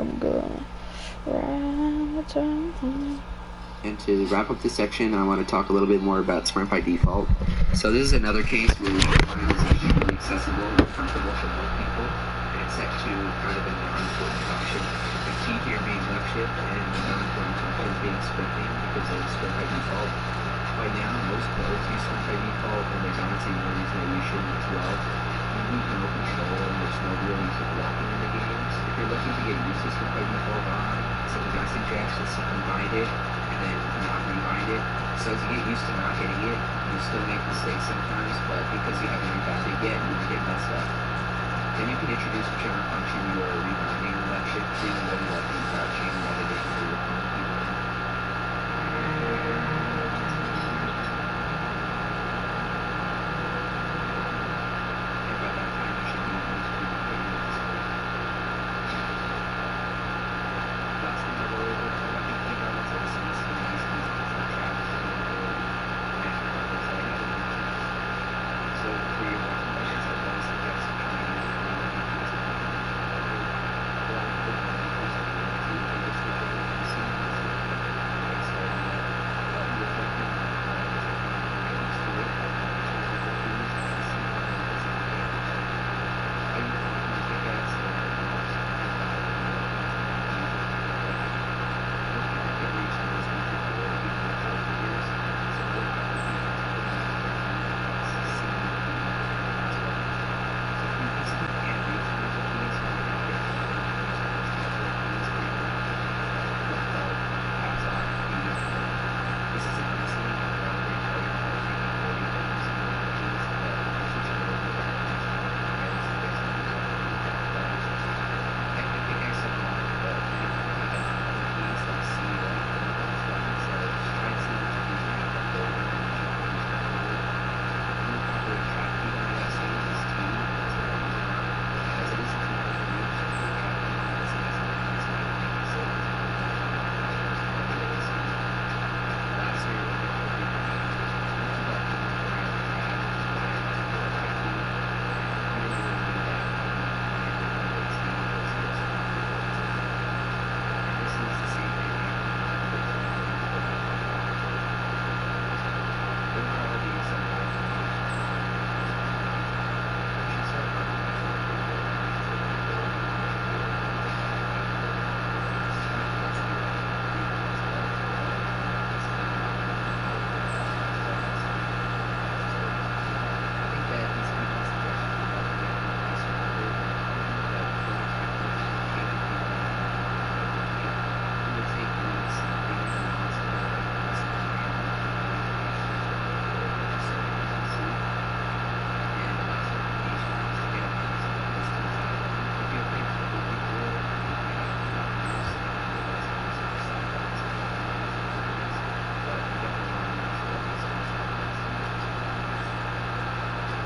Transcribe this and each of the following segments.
I'm gonna ride. And to wrap up this section, I want to talk a little bit more about Sprint by default. So this is another case where the file is extremely accessible and comfortable for most people, and it's set to kind of a non-important function. The key here being left shift and the non-important function being sprinting because it's Sprint by default. By now, most players use Sprint by default, and there's honestly no reason that you shouldn't as well. You need no control, and there's no real use of blocking in the games. If you're looking to get used to Sprint by default on, something I suggest is to combine it and then not rewind it. So as you get used to not hitting it, you still make mistakes sometimes, but because you haven't rewound it yet, you won't get messed up. Then you can introduce whichever function you are rewinding left shift to, whether that be crouching, editing, or your phone keyboard. And by that time, you should be used to getting the display. Last thing I'll go over is what I think about is that some CDs use different tracks to match levels that I haven't mentioned. So for your walking missions, I would suggest trying to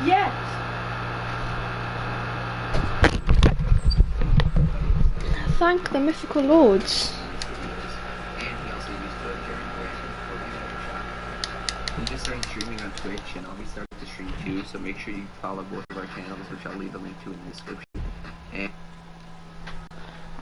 Yes! Thank the mythical lords. And he also used code during Fortnite. I'm just starting streaming on Twitch, and I'll be starting to stream too, so make sure you follow both of our channels, which I'll leave a link to in the description. And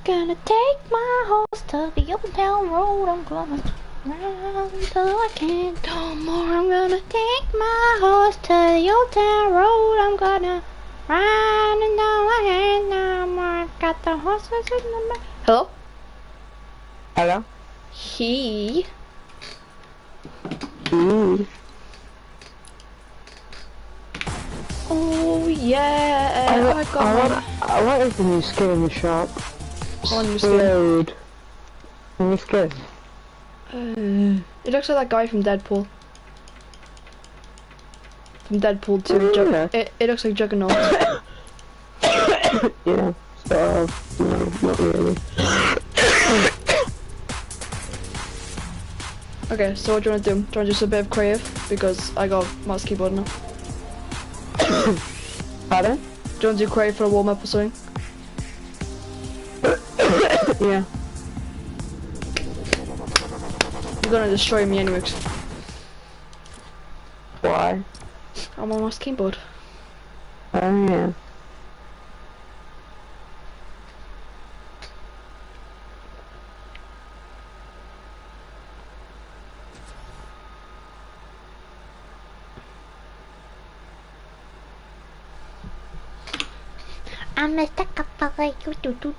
Gonna take my horse to the old town road. I'm gonna ride until I can't no more. I'm gonna take my horse to the old town road. I'm gonna ride until I can't no more. Got the horses in the back. Hello? Hello? He. Oh yeah, I got I wanted the new skin in the shop. one new Explode. New skin. It looks like that guy from Deadpool. From Deadpool 2. Yeah. It looks like Juggernaut. Yeah, so, no, not really. Okay, so what do you want to do? Do you want to do just a bit of creative? Because I got mouse keyboard now. Pardon? Do you want to do creative for a warm up or something? Yeah. You're gonna destroy me anyways. Why? I'm on mouse keyboard. Oh yeah. I'm a sucker for you. Do.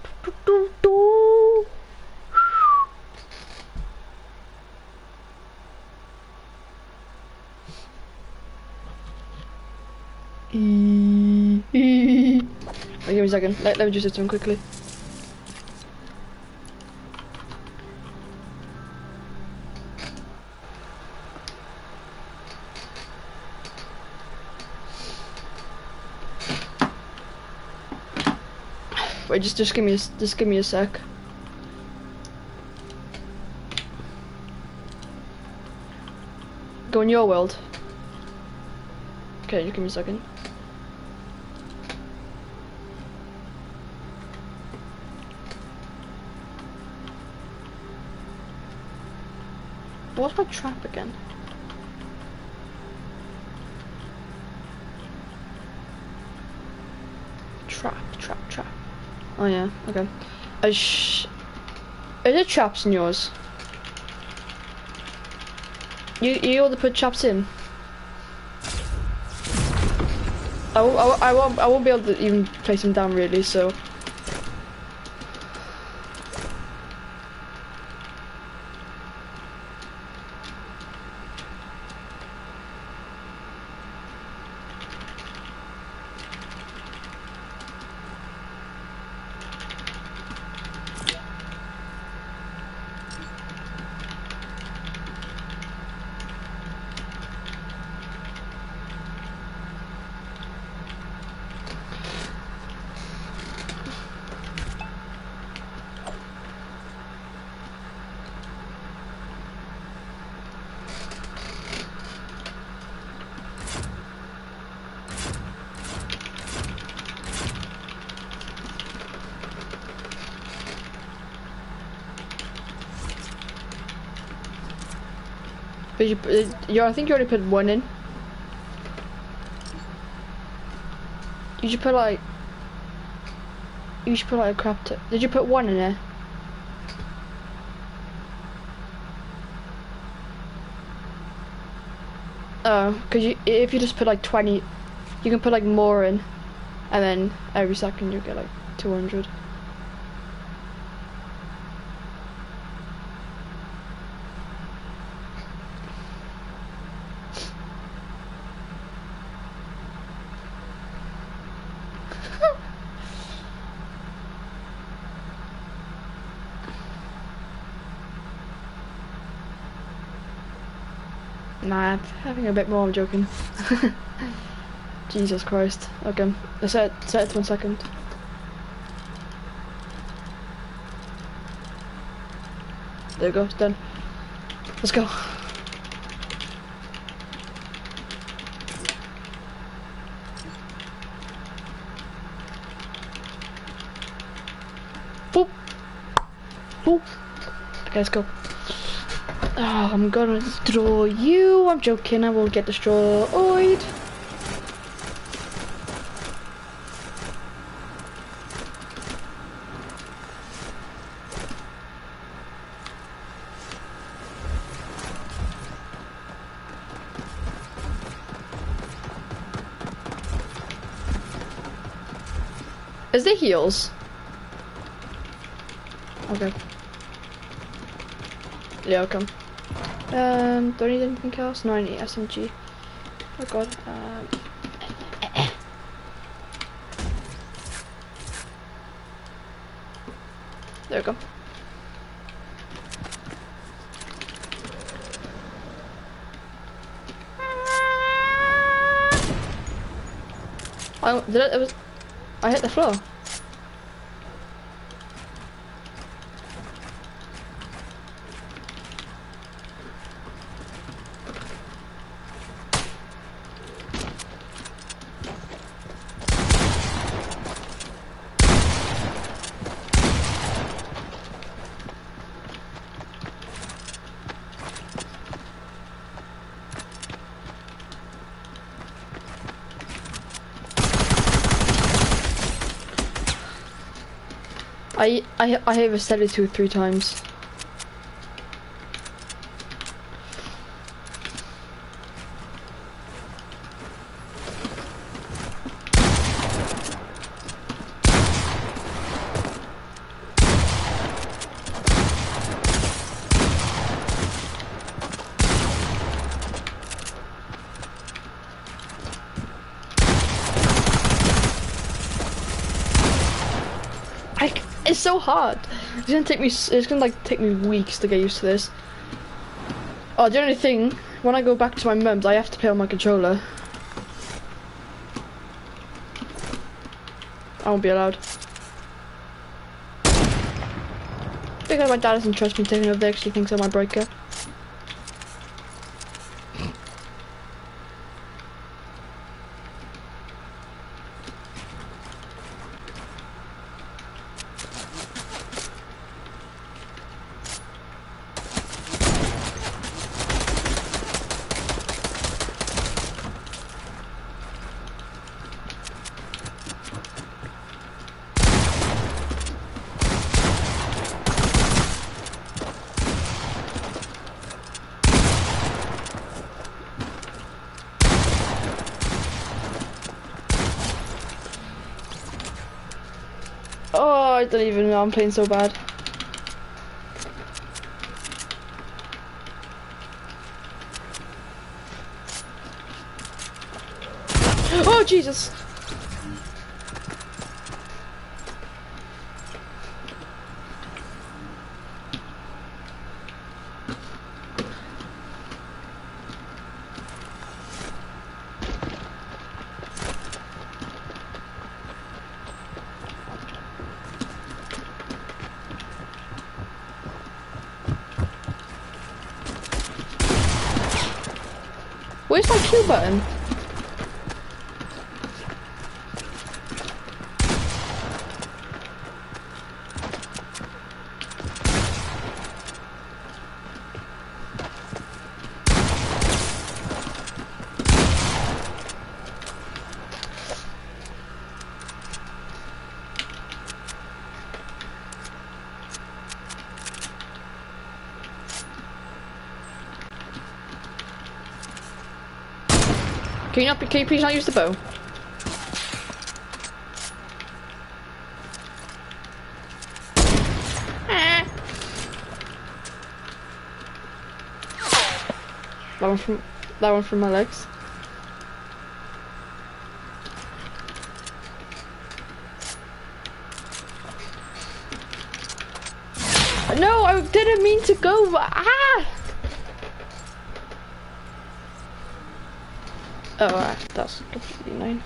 Wait, give me a second. Let me just do something quickly. Wait, just give me a sec. Go in your world. Okay, just give me a second. What's my trap again? Trap. Oh yeah, okay. Is there traps in yours? You able to put traps in? I won't be able to even place them down really, so. I think you already put one in. You should put like a crap tip. Did you put one in there? Oh, cause if you just put like 20, you can put like more in, and then every second you get like 200. Nah, I'm having a bit more, I'm joking. Jesus Christ. Okay, let's set it to 1 second. There we go, it's done. Let's go. Boop. Boop. Okay, let's go. Oh, I'm gonna destroy you. I'm joking, I won't get destroyed. Is there heals? Okay. Yeah, I'll come. Don't need anything else? No, I need SMG. Oh god. There we go. I hit the floor. I have said it 2 or 3 times. so hard. It's gonna take me. It's gonna like take me weeks to get used to this. Oh, the only thing, when I go back to my mum's, I have to play on my controller. I won't be allowed. Because my dad doesn't trust me taking over there because he thinks I might break her. Oh, I don't even know, I'm playing so bad. Oh, Jesus! Where's my Q button? Can you please not use the bow? That one from my legs. No, I didn't mean to go. Ah! Oh, alright, that's completely annoying.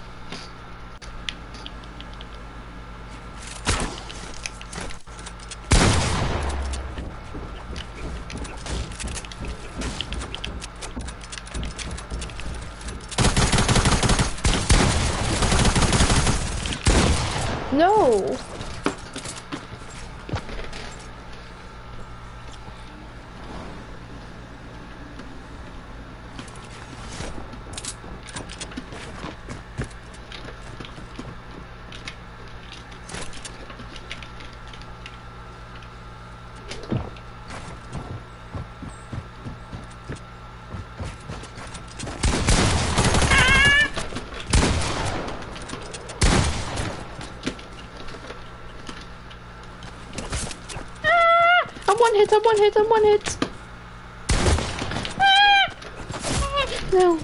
No! I'm one hit. No.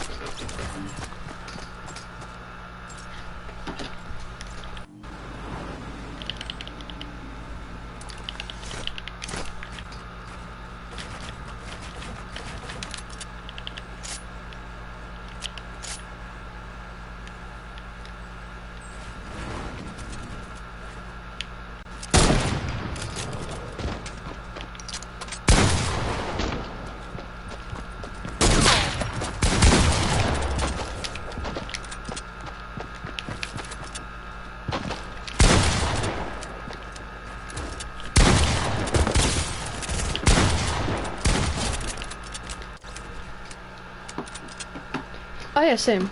Oh yeah, same.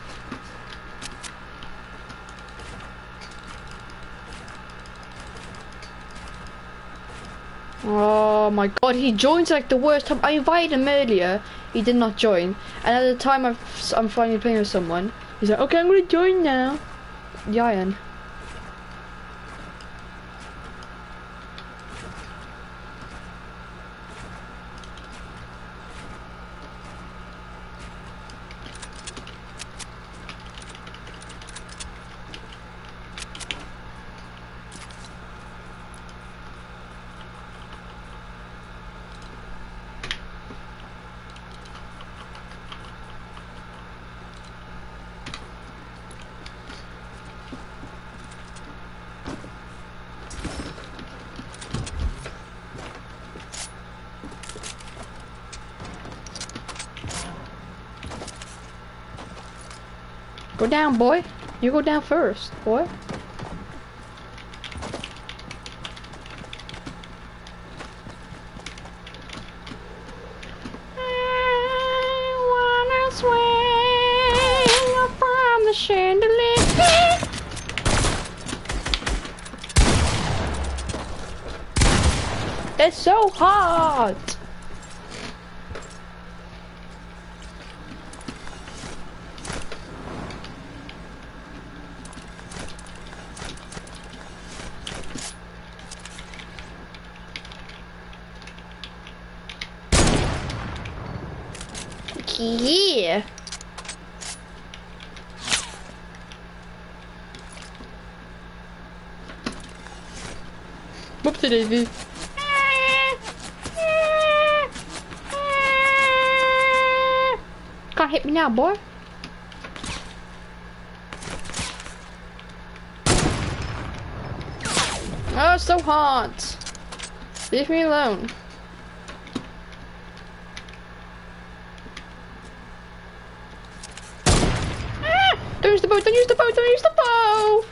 Oh my god, he joins like the worst time. I invited him earlier, he did not join. And at the time I'm finally playing with someone, he's like, okay, I'm gonna join now. Yayan. Go down, boy. You go down first, boy. I wanna swing from the chandelier. It's so hot. Yeah. Whoopsie daisy. Can't hit me now, boy. Oh, it's so hot. Leave me alone. Don't use the bow, don't use the bow, don't use the bow!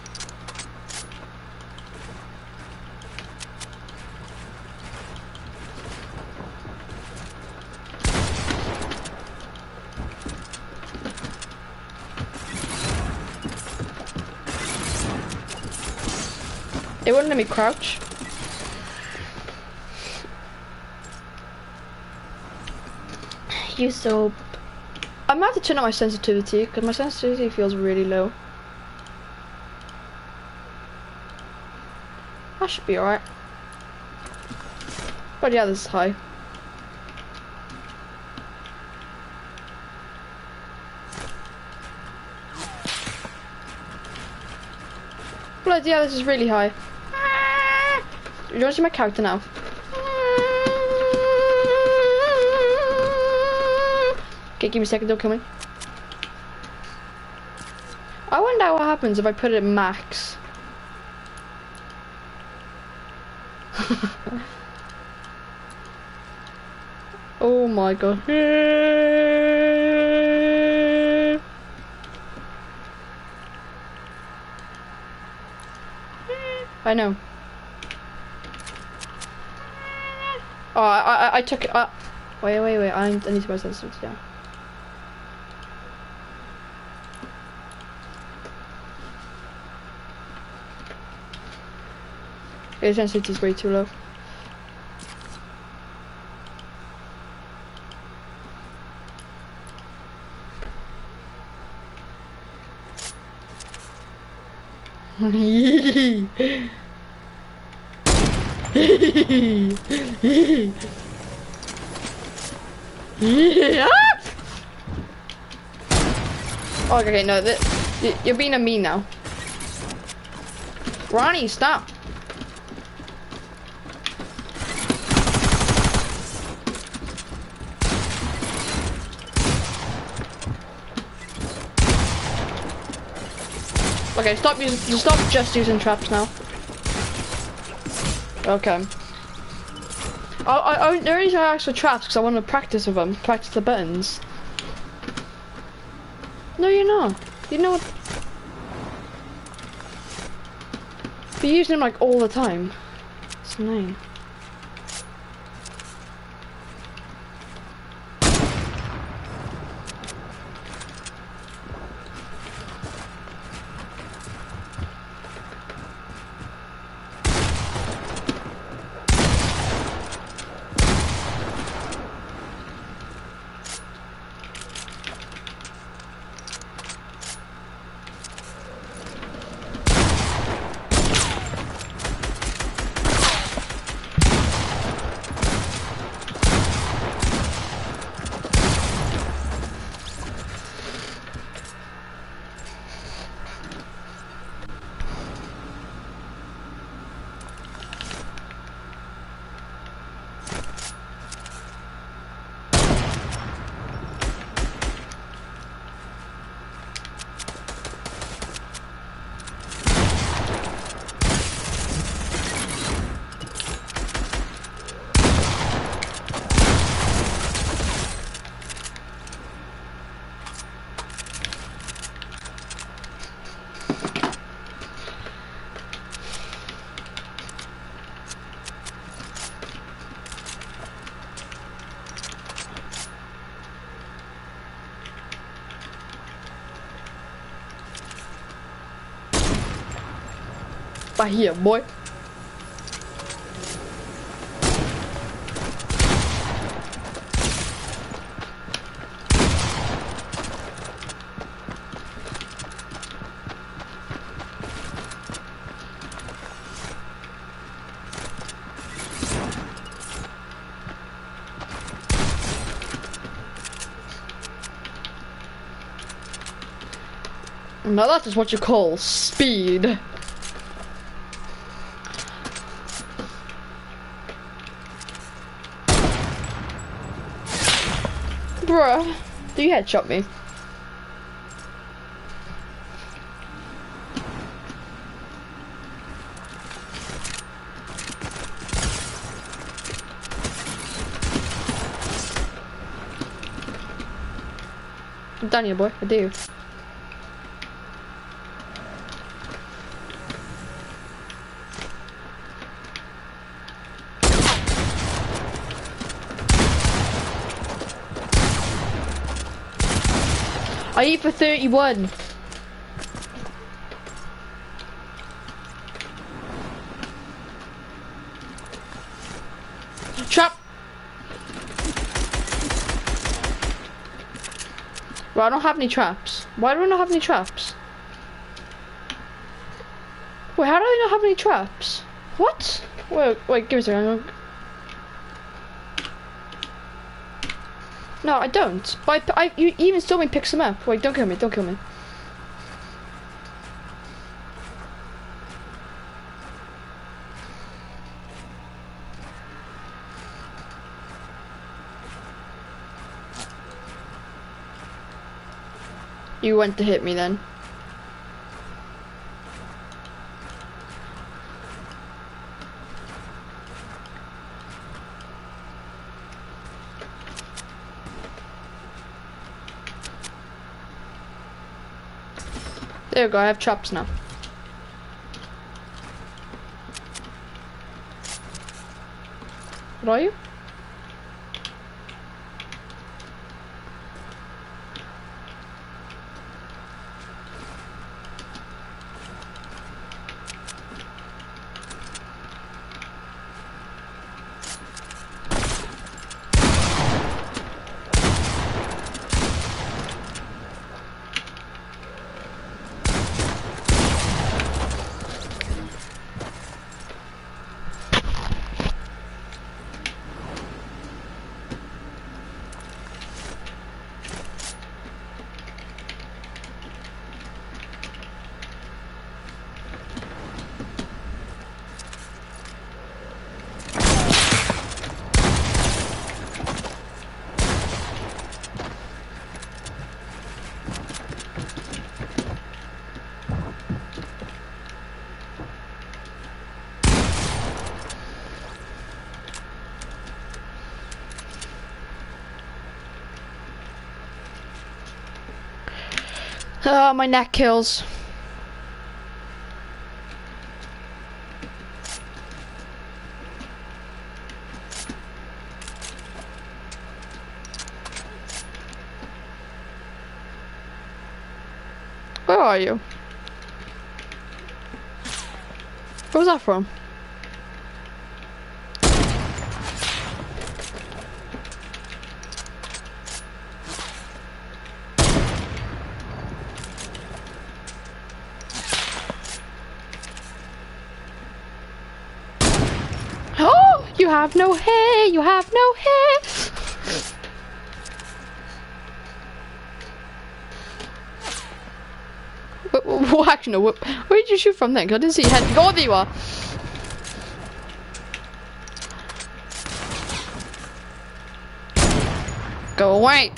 It wouldn't let me crouch. Use soap. I might have to turn up my sensitivity because my sensitivity feels really low. That should be alright. But yeah, this is high. But yeah, this is really high. You don't see my character now. Okay, give me a second, don't kill me. I wonder what happens if I put it at max. Oh my god. I know. Oh, I took it. Wait. I need to put my sensitivity down. The sensitivity is way too low. Okay, no, you're being a mean now. Ronnie, stop. Okay, stop just using traps now. Okay. The reason I asked for traps because I want to practice with them, practice the buttons. No, you're not. You know what? You're using them like all the time. It's annoying. By here, boy. Now that is what you call speed. Bruh, do you headshot me? I'm done here, boy. I do. I eat for 31. Trap. Well, I don't have any traps. Why do I not have any traps? Wait, how do I not have any traps? What? Wait, give me a second. No, I don't. But you even still picks them up. Wait, don't kill me, don't kill me. You went to hit me then. There we go, I have traps now. What are you? My neck kills. Where are you? Where was that from? Oh, you have no hair, you have no hair. Well, actually, no, where did you shoot from then? 'Cause I didn't see your head. Oh, there you are. Go away.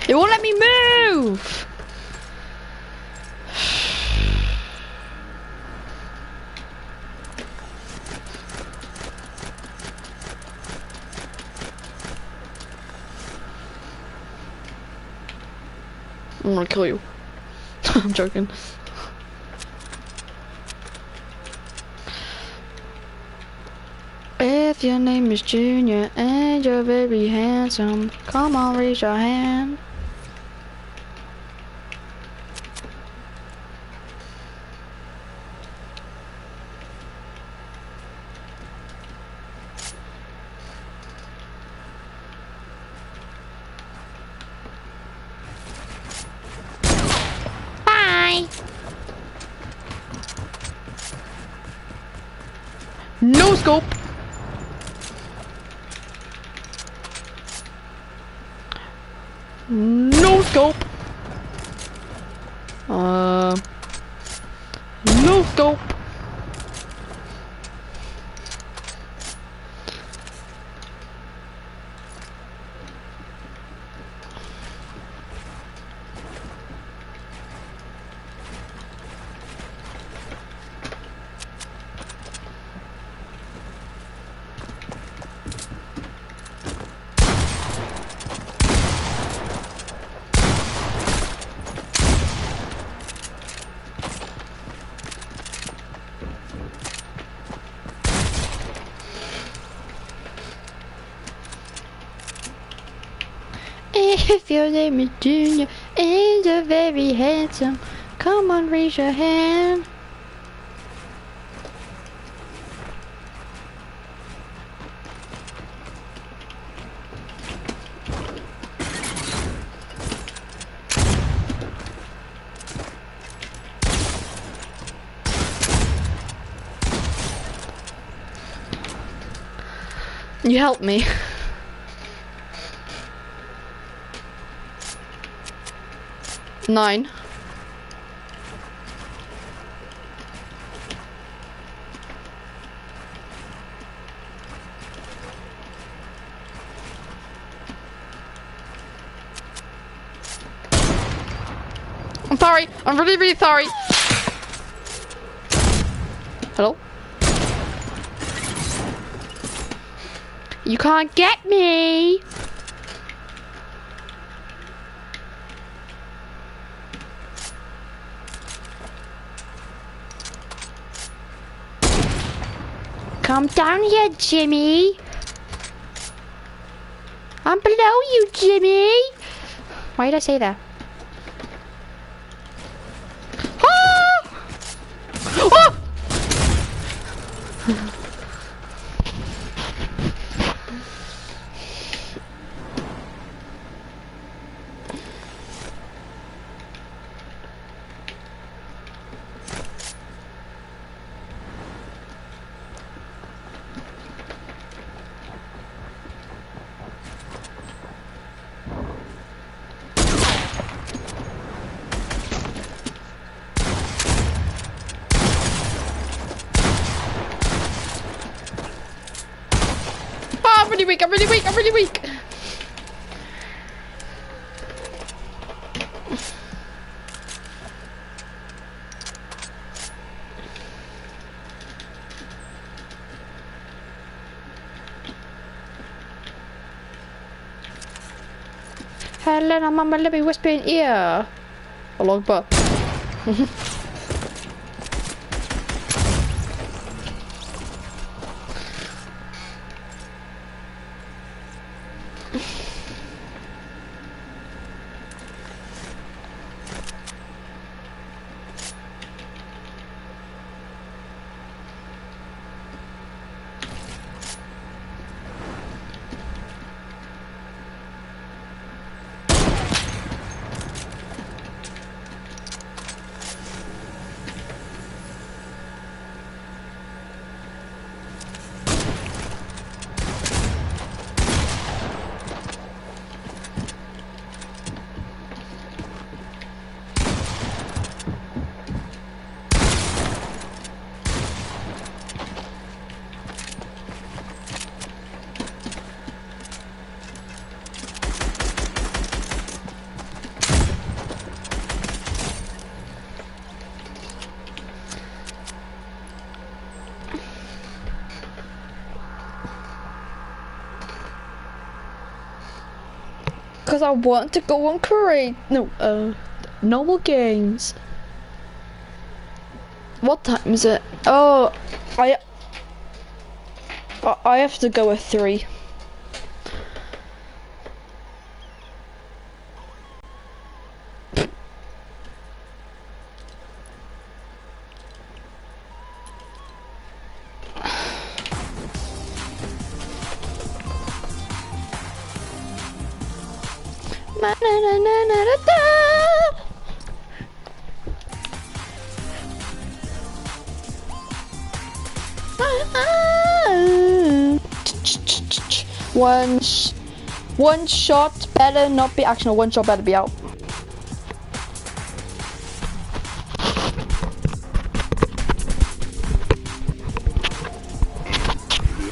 It won't let me move! I'm gonna kill you. I'm joking. If your name is Junior and you're very handsome, come on, raise your hand. Bye. No scope. No scope. No scope. If your name is Junior and you're very handsome, come on, raise your hand. You help me. Nine. I'm sorry. I'm really, really sorry. Hello? You can't get me. Come down here, Jimmy. I'm below you, Jimmy. Why did I say that? Ah! Oh! I'm really weak, I'm really weak, I'm really weak. Helena, Mama, let me whisper in ear. A long butt. Because I want to go on normal games. What time is it? Oh, I have to go at 3. One shot better not be actional. One shot better be out. And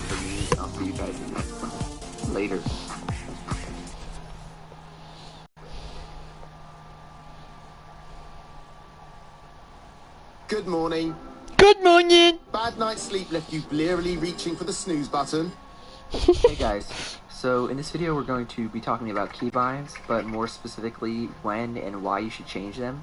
for me, I'll see you guys in the next one. Later. Good morning. Good morning. Bad night's sleep left you blearily reaching for the snooze button. Hey guys, so in this video we're going to be talking about keybinds, but more specifically when and why you should change them.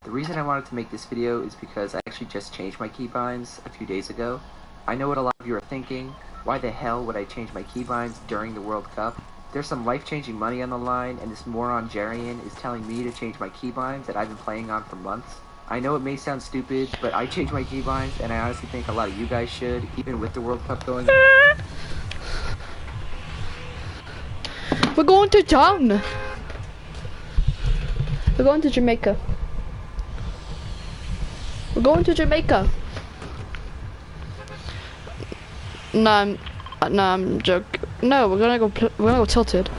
The reason I wanted to make this video is because I actually just changed my keybinds a few days ago. I know what a lot of you are thinking, why the hell would I change my keybinds during the World Cup? There's some life-changing money on the line, and this moron Jarian is telling me to change my keybinds that I've been playing on for months. I know it may sound stupid, but I changed my keybinds, and I honestly think a lot of you guys should, even with the World Cup going on. We're going to town. We're going to Jamaica. We're going to Jamaica. No, I'm joking. No, we're gonna go tilted.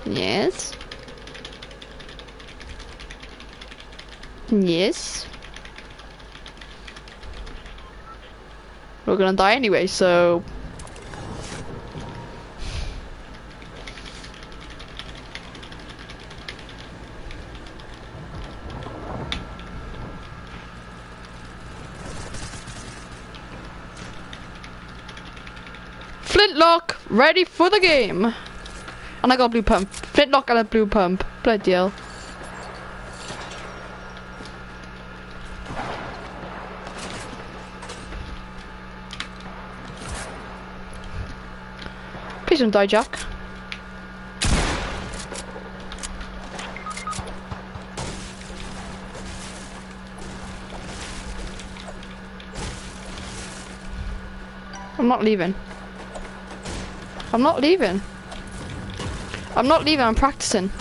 Yes. Yes. We're gonna die anyway, so. Flintlock, ready for the game. And I got a blue pump. Flintlock and a blue pump. Bloody hell. Please don't die, Jack. I'm not leaving. I'm not leaving. I'm not leaving, I'm practicing.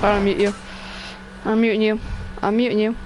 I'll mute you. I'm muting you. I'm muting you.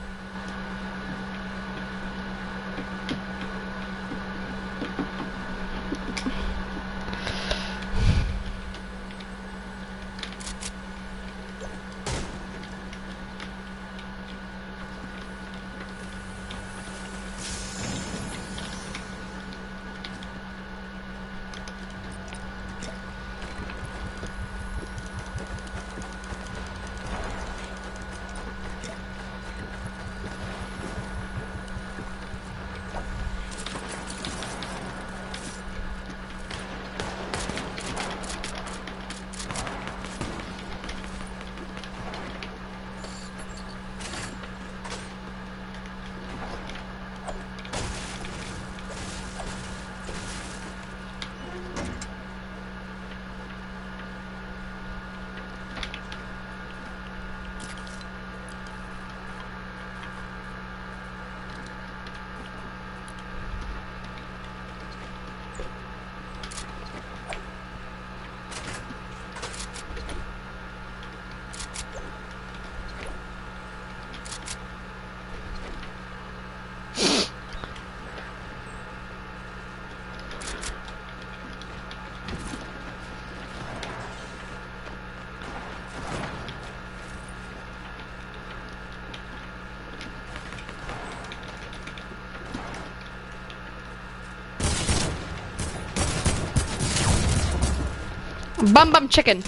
Bum bum chicken.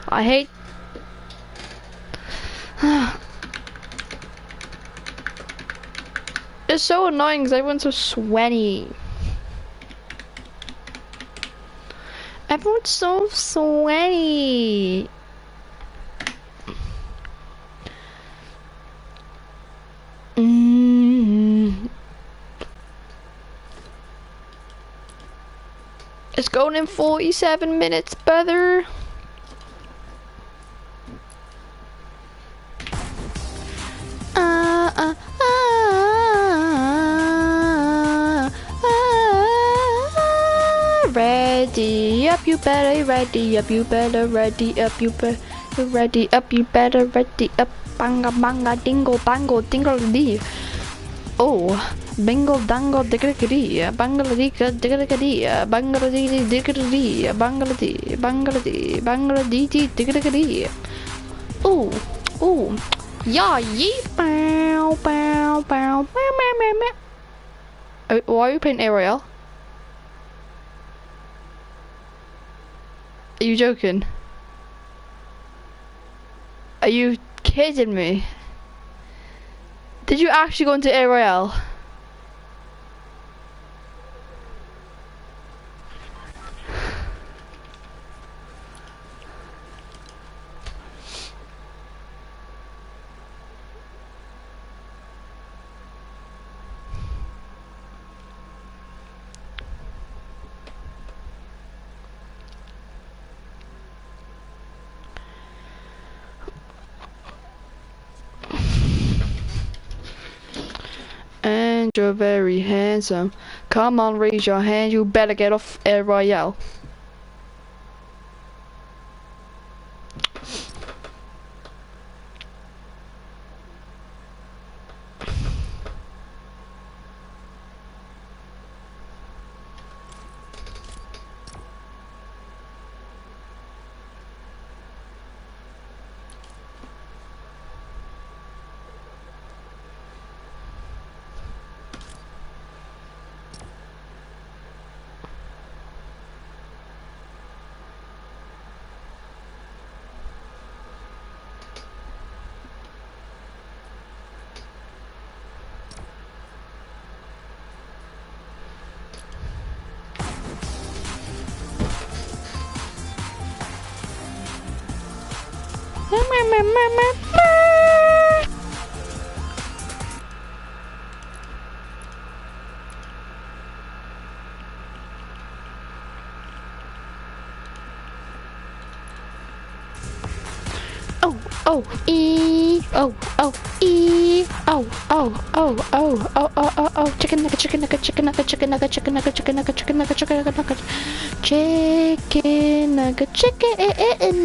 I hate. It's so annoying because everyone's so sweaty. Everyone's so sweaty. It's going in 47 minutes, brother. Ready up, you better ready up, you better ready up, you better ready up, you better ready up. Banga banga dingle bangle dingle dee. Oh, bingle dangle diggity, bangaladica diggity, bangaladi diggity, bangaladi, bangaladi, bangaladi diggity. Oh, oh, yeah, yee, bow, bow, bow, meow, meow, meow, meow. Why are you playing Ariel? Are you joking? Are you kidding me? Did you actually go into Ariel? And you're very handsome. Come on, raise your hand. You better get off Air Royale. Oh, oh, oh, oh, oh, oh, oh, oh, oh, oh, oh, oh, chicken nugget, chicken nugget, chicken nugget, chicken nugget, chicken nugget, chicken nugget, chicken nugget, chicken nugget, chicken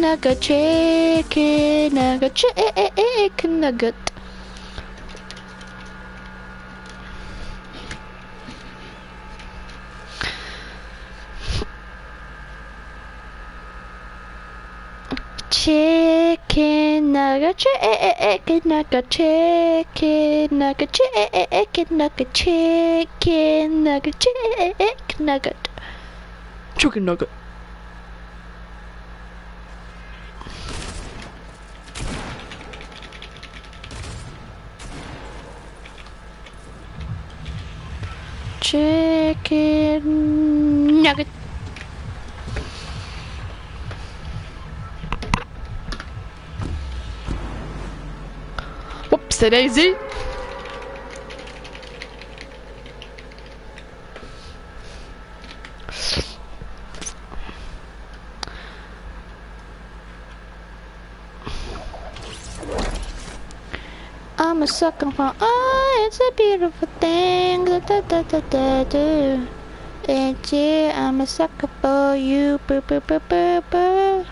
nugget, chicken nugget, chicken nugget, chicken nugget. Chicken nugget, chicken nugget, chicken nugget, chicken nugget, chicken nugget, chicken nugget, chicken nugget. Chicken nugget. Whoopsie daisy. I'm a sucker for it's a beautiful thing. Da, da, da, da, da, da. And yeah, I'm a sucker for you. Boo, boo, boo, boo, boo.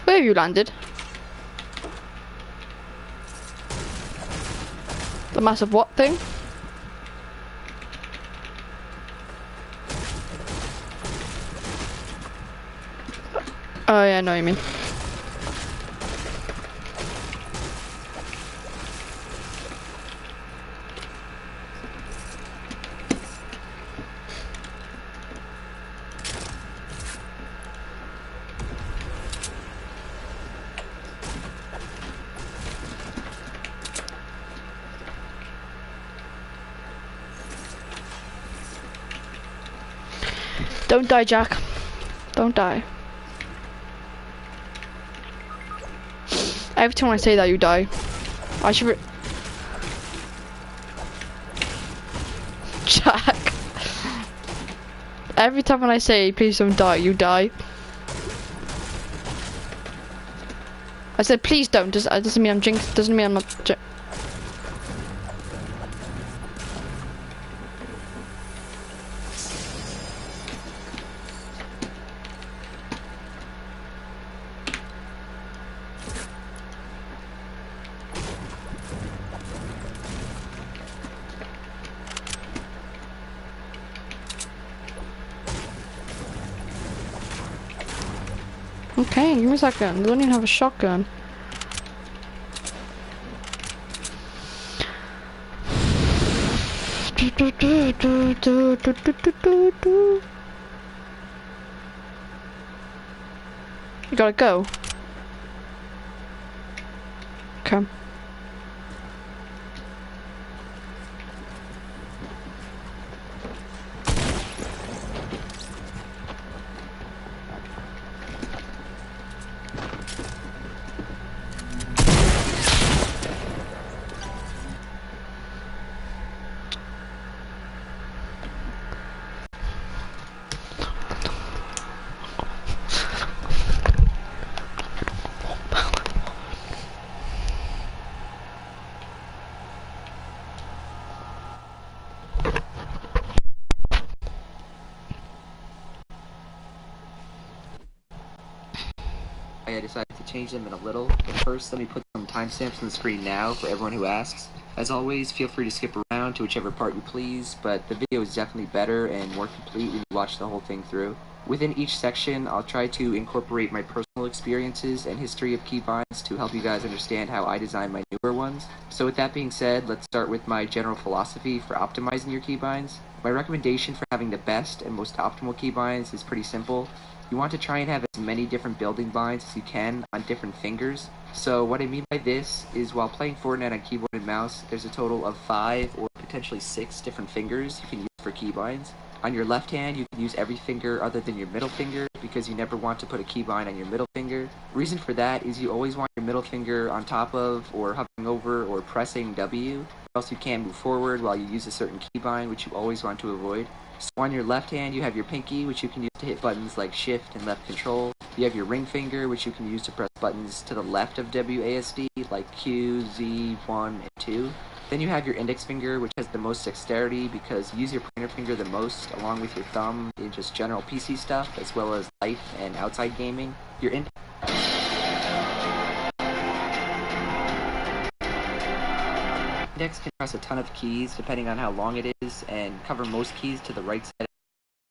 Where have you landed? The massive what thing? Oh yeah, I know what you mean. Don't die, Jack. Don't die. Every time I say that, you die. I should. Jack. Every time when I say, please don't die, you die. I said, please don't. Doesn't mean I'm jinxed. Doesn't mean I'm not. Okay, give me a second. I don't even have a shotgun. You gotta go. Okay. I decided to change them in a little, but first let me put some timestamps on the screen now for everyone who asks. As always, feel free to skip around to whichever part you please, but the video is definitely better and more complete when you watch the whole thing through. Within each section, I'll try to incorporate my personal experiences and history of keybinds to help you guys understand how I design my newer ones. So with that being said, let's start with my general philosophy for optimizing your keybinds. My recommendation for having the best and most optimal keybinds is pretty simple. You want to try and have as many different building binds as you can on different fingers. So what I mean by this is while playing Fortnite on keyboard and mouse, there's a total of 5 or potentially 6 different fingers you can use for keybinds. On your left hand, you can use every finger other than your middle finger because you never want to put a keybind on your middle finger. Reason for that is you always want your middle finger on top of or hovering over or pressing W, or else you can't move forward while you use a certain keybind, which you always want to avoid. So on your left hand, you have your pinky, which you can use to hit buttons like shift and left control. You have your ring finger, which you can use to press buttons to the left of WASD, like Q, Z, 1, and 2. Then you have your index finger, which has the most dexterity because you use your pointer finger the most, along with your thumb in just general PC stuff, as well as life and outside gaming. Your index can press a ton of keys depending on how long it is, and cover most keys to the right side of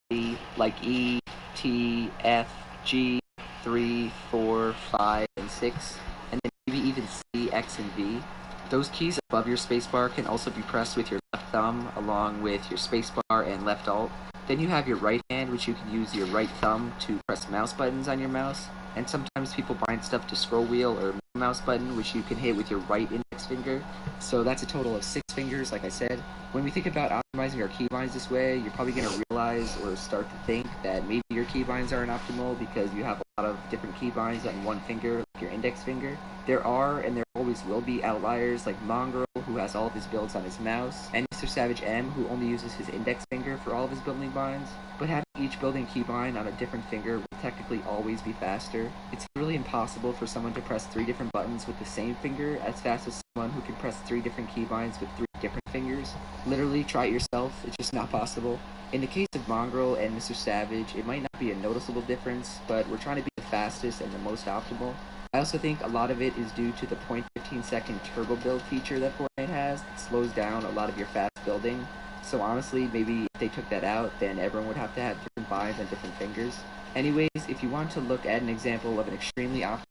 the like E, T, F, G, 3, 4, 5, and 6, and then maybe even C, X, and V. Those keys above your spacebar can also be pressed with your left thumb along with your spacebar and left alt. Then you have your right hand, which you can use your right thumb to press mouse buttons on your mouse. And sometimes people bind stuff to scroll wheel or mouse button, which you can hit with your right index finger. So that's a total of 6 fingers, like I said. When we think about optimizing our keybinds this way, you're probably going to realize or start to think that maybe your keybinds aren't optimal because you have a lot of different keybinds on one finger, like your index finger. There are, and there always will be, outliers like Mongrel, who has all of his builds on his mouse, and Mr. Savage M, who only uses his index finger for all of his building binds. But having each building keybind on a different finger will technically always be faster. It's really impossible for someone to press 3 different buttons with the same finger as fast as someone who can press 3 different keybinds with 3 different fingers. Literally, try it yourself, it's just not possible. In the case of Mongrel and Mr. Savage, it might not be a noticeable difference, but we're trying to be the fastest and the most optimal. I also think a lot of it is due to the 0.15 second turbo build feature that Fortnite has that slows down a lot of your fast building. So honestly, maybe if they took that out, then everyone would have to have different binds on different fingers. Anyways, if you want to look at an example of an extremely optimal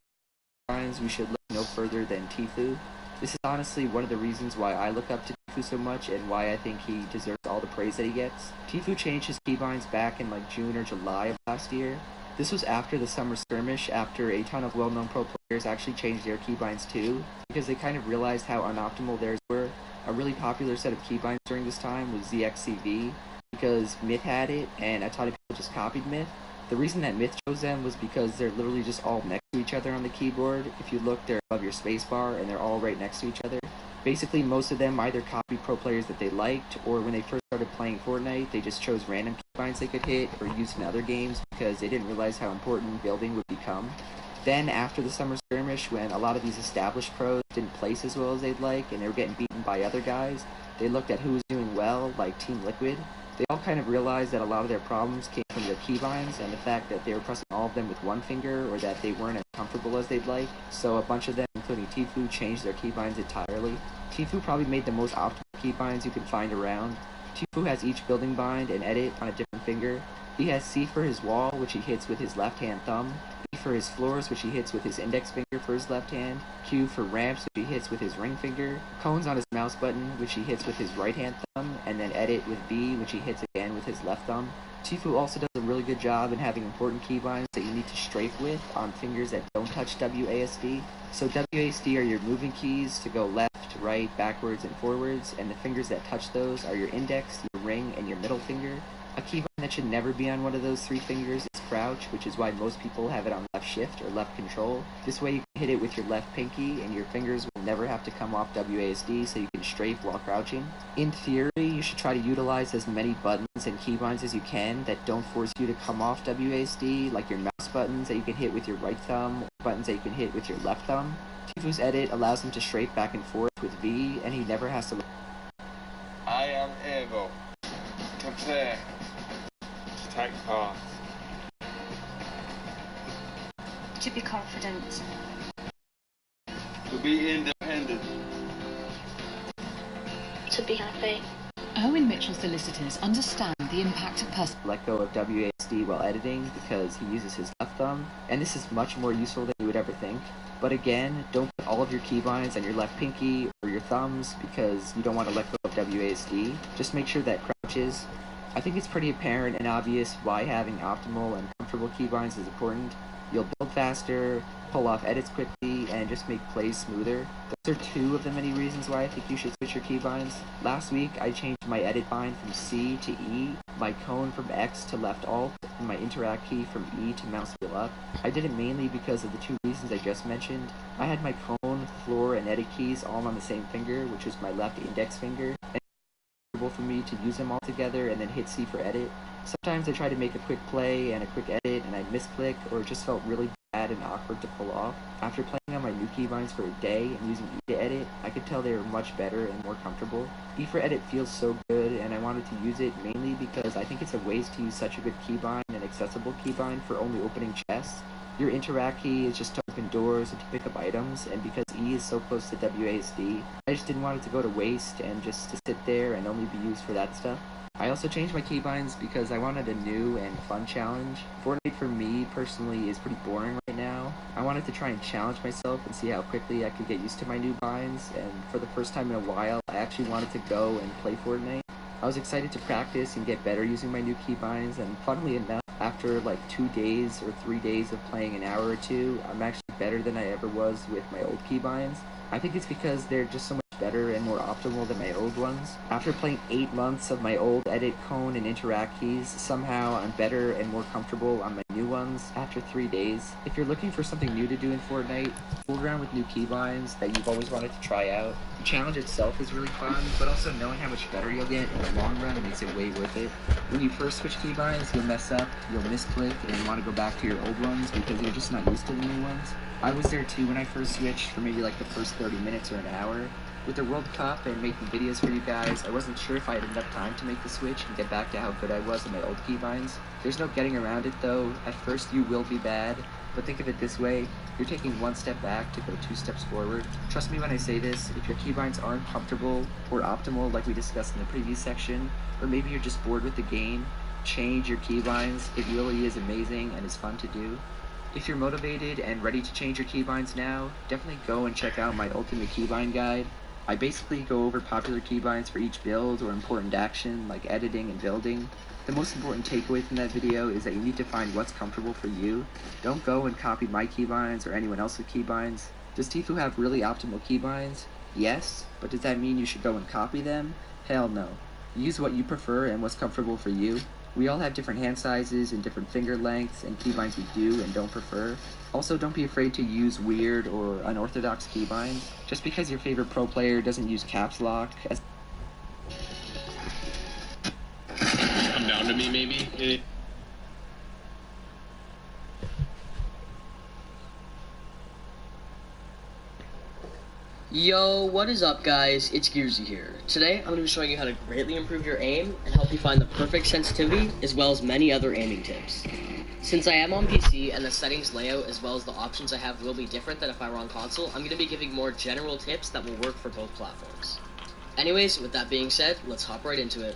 binds, we should look no further than Tfue. This is honestly one of the reasons why I look up to Tfue so much and why I think he deserves all the praise that he gets. Tfue changed his keybinds back in like June or July of last year. This was after the summer skirmish, after a ton of well-known pro players actually changed their keybinds too, because they kind of realized how unoptimal theirs were. A really popular set of keybinds during this time was ZXCV, because Myth had it, and a ton of people just copied Myth. The reason that Myth chose them was because they're literally just all next to each other on the keyboard. If you look, they're above your spacebar, and they're all right next to each other. Basically, most of them either copied pro players that they liked, or when they first started playing Fortnite, they just chose random keybinds they could hit or use in other games because they didn't realize how important building would become. Then, after the summer skirmish, when a lot of these established pros didn't place as well as they'd like, and they were getting beaten by other guys, they looked at who was doing well, like Team Liquid. They all kind of realized that a lot of their problems came from their keybinds and the fact that they were pressing all of them with one finger or that they weren't as comfortable as they'd like. So a bunch of them, including Tfue, changed their keybinds entirely. Tfue probably made the most optimal keybinds you can find around. Tfue has each building bind and edit on a different finger. He has C for his wall, which he hits with his left-hand thumb. E for his floors, which he hits with his index finger for his left hand. Q for ramps, which he hits with his ring finger. Cones on his mouse button, which he hits with his right-hand thumb. And then edit with B, which he hits again with his left thumb. Tfue also does a really good job in having important keybinds that you need to strafe with on fingers that don't touch WASD. So WASD are your moving keys to go left, right, backwards, and forwards, and the fingers that touch those are your index, your ring, and your middle finger. A keybind that should never be on one of those three fingers is crouch, which is why most people have it on left shift or left control. This way you can hit it with your left pinky and your fingers will never have to come off WASD so you can strafe while crouching. In theory, you should try to utilize as many buttons and keybinds as you can that don't force you to come off WASD, like your mouse buttons that you can hit with your right thumb, or buttons that you can hit with your left thumb. Tfue's edit allows him to strafe back and forth with V, and he never has to... I am able to play, to take part, To be confident. to be independent. To be happy. Owen Mitchell solicitors understand the impact of personal. Let go of WASD while editing because he uses his left thumb, and this is much more useful than you would ever think. But again, don't put all of your keybinds on your left pinky or your thumbs because you don't want to let go of WASD. Just make sure that crouches. I think it's pretty apparent and obvious why having optimal and comfortable keybinds is important. You'll build faster, pull off edits quickly, and just make plays smoother. Those are two of the many reasons why I think you should switch your keybinds. Last week, I changed my edit bind from C to E, my cone from X to left alt, and my interact key from E to mouse wheel up. I did it mainly because of the two reasons I just mentioned. I had my cone, floor, and edit keys all on the same finger, which is my left index finger, and it's for me to use them all together and then hit C for edit. Sometimes I try to make a quick play and a quick edit and I'd misclick or it just felt really bad and awkward to pull off. After playing on my new keybinds for a day and using E to edit, I could tell they were much better and more comfortable. E for edit feels so good and I wanted to use it mainly because I think it's a waste to use such a good keybind and accessible keybind for only opening chests. Your interact key is just to open doors and to pick up items, and because E is so close to WASD, I just didn't want it to go to waste and just to sit there and only be used for that stuff. I also changed my keybinds because I wanted a new and fun challenge. Fortnite for me personally is pretty boring right now. I wanted to try and challenge myself and see how quickly I could get used to my new binds, and for the first time in a while, I actually wanted to go and play Fortnite. I was excited to practice and get better using my new keybinds, and funnily enough, after like 2 days or 3 days of playing an hour or two, I'm actually better than I ever was with my old keybinds. I think it's because they're just so much better and more optimal than my old ones. After playing 8 months of my old edit, cone, and interact keys, somehow I'm better and more comfortable on my new ones after 3 days. If you're looking for something new to do in Fortnite, fool around with new keybinds that you've always wanted to try out. The challenge itself is really fun, but also knowing how much better you'll get in the long run makes it way worth it. When you first switch keybinds, you'll mess up, you'll misclick, and you want to go back to your old ones because you're just not used to the new ones. I was there too when I first switched for maybe like the first 30 minutes or an hour. With the World Cup and making videos for you guys, I wasn't sure if I had enough time to make the switch and get back to how good I was in my old keybinds. There's no getting around it though. At first you will be bad, but think of it this way, you're taking 1 step back to go 2 steps forward. Trust me when I say this, if your keybinds aren't comfortable or optimal like we discussed in the previous section, or maybe you're just bored with the game, change your keybinds. It really is amazing and is fun to do. If you're motivated and ready to change your keybinds now, definitely go and check out my Ultimate Keybind Guide. I basically go over popular keybinds for each build or important action like editing and building. The most important takeaway from that video is that you need to find what's comfortable for you. Don't go and copy my keybinds or anyone else's keybinds. Does Tfue have really optimal keybinds? Yes, but does that mean you should go and copy them? Hell no. Use what you prefer and what's comfortable for you. We all have different hand sizes and different finger lengths and keybinds we do and don't prefer. Also, don't be afraid to use weird or unorthodox keybinds. Just because your favorite pro player doesn't use caps lock as Come down to me, maybe. Yo, what is up guys? It's Gearsy here. Today I'm going to be showing you how to greatly improve your aim and help you find the perfect sensitivity as well as many other aiming tips. Since I am on PC and the settings layout as well as the options I have will be different than if I were on console, I'm going to be giving more general tips that will work for both platforms. Anyways, with that being said, let's hop right into it.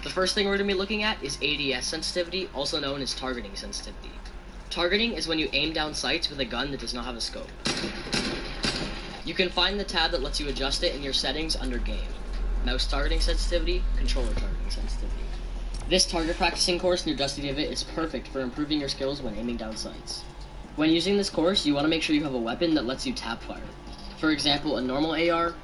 The first thing we're going to be looking at is ADS sensitivity, also known as targeting sensitivity. Targeting is when you aim down sights with a gun that does not have a scope. You can find the tab that lets you adjust it in your settings under Game. Mouse targeting sensitivity, controller targeting sensitivity. This target practicing course near Dusty Divot is perfect for improving your skills when aiming down sights. When using this course, you want to make sure you have a weapon that lets you tap fire. For example, a normal AR,